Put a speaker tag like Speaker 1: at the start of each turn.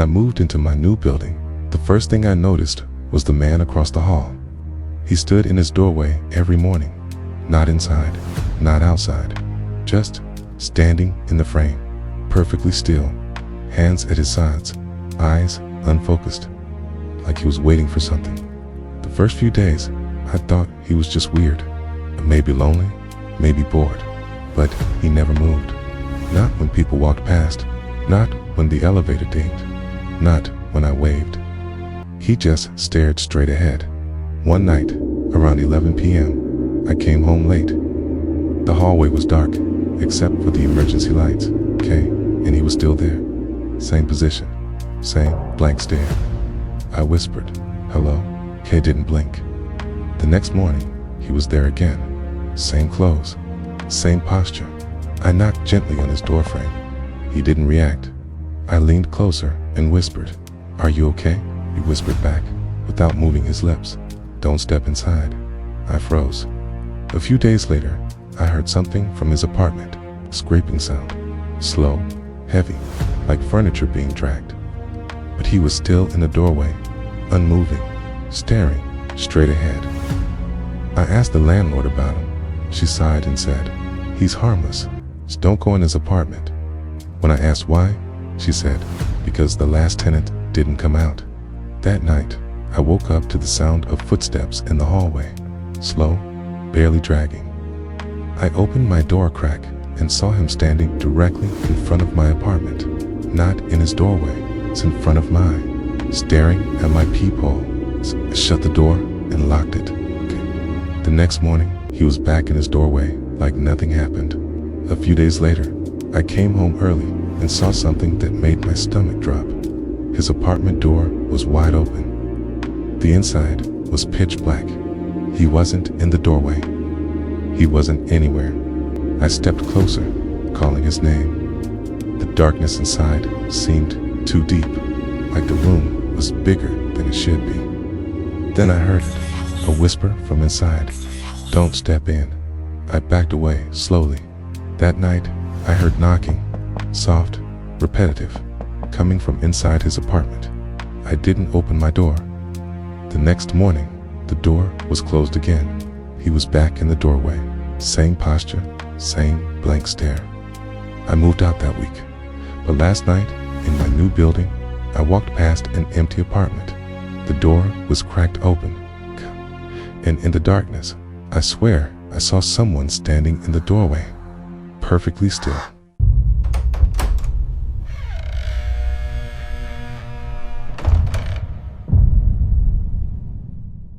Speaker 1: I moved into my new building, the first thing I noticed was the man across the hall. He stood in his doorway every morning, not inside, not outside, just standing in the frame, perfectly still, hands at his sides, eyes unfocused, like he was waiting for something. The first few days, I thought he was just weird, maybe lonely, maybe bored, but he never moved. Not when people walked past, not when the elevator dinged, not when I waved. He just stared straight ahead. One night, around 11 p.m., I came home late. The hallway was dark, except for the emergency lights, okay, and he was still there. Same position, same blank stare. I whispered, "Hello?" Kay didn't blink. The next morning, he was there again. Same clothes, same posture. I knocked gently on his doorframe. He didn't react. I leaned closer and whispered, "Are you okay?" He whispered back, without moving his lips. "Don't step inside." I froze. A few days later, I heard something from his apartment, a scraping sound, slow, heavy, like furniture being dragged. But he was still in the doorway, unmoving, staring straight ahead. I asked the landlord about him. She sighed and said, "He's harmless. Just don't go in his apartment." When I asked why, she said, "Because the last tenant didn't come out." That night, I woke up to the sound of footsteps in the hallway, slow, barely dragging. I opened my door crack and saw him standing directly in front of my apartment. Not in his doorway, it's in front of mine, staring at my peephole. I shut the door and locked it. The next morning, he was back in his doorway like nothing happened. A few days later, I came home early and saw something that made my stomach drop. His apartment door was wide open. The inside was pitch black. He wasn't in the doorway. He wasn't anywhere. I stepped closer, calling his name. The darkness inside seemed too deep, like the room was bigger than it should be. Then I heard it, a whisper from inside, "Don't step in." I backed away slowly. That night, I heard knocking, soft, repetitive, coming from inside his apartment. I didn't open my door. The next morning, the door was closed again. He was back in the doorway, same posture, same blank stare. I moved out that week, but last night, in my new building, I walked past an empty apartment. The door was cracked open, and in the darkness, I swear I saw someone standing in the doorway, perfectly still.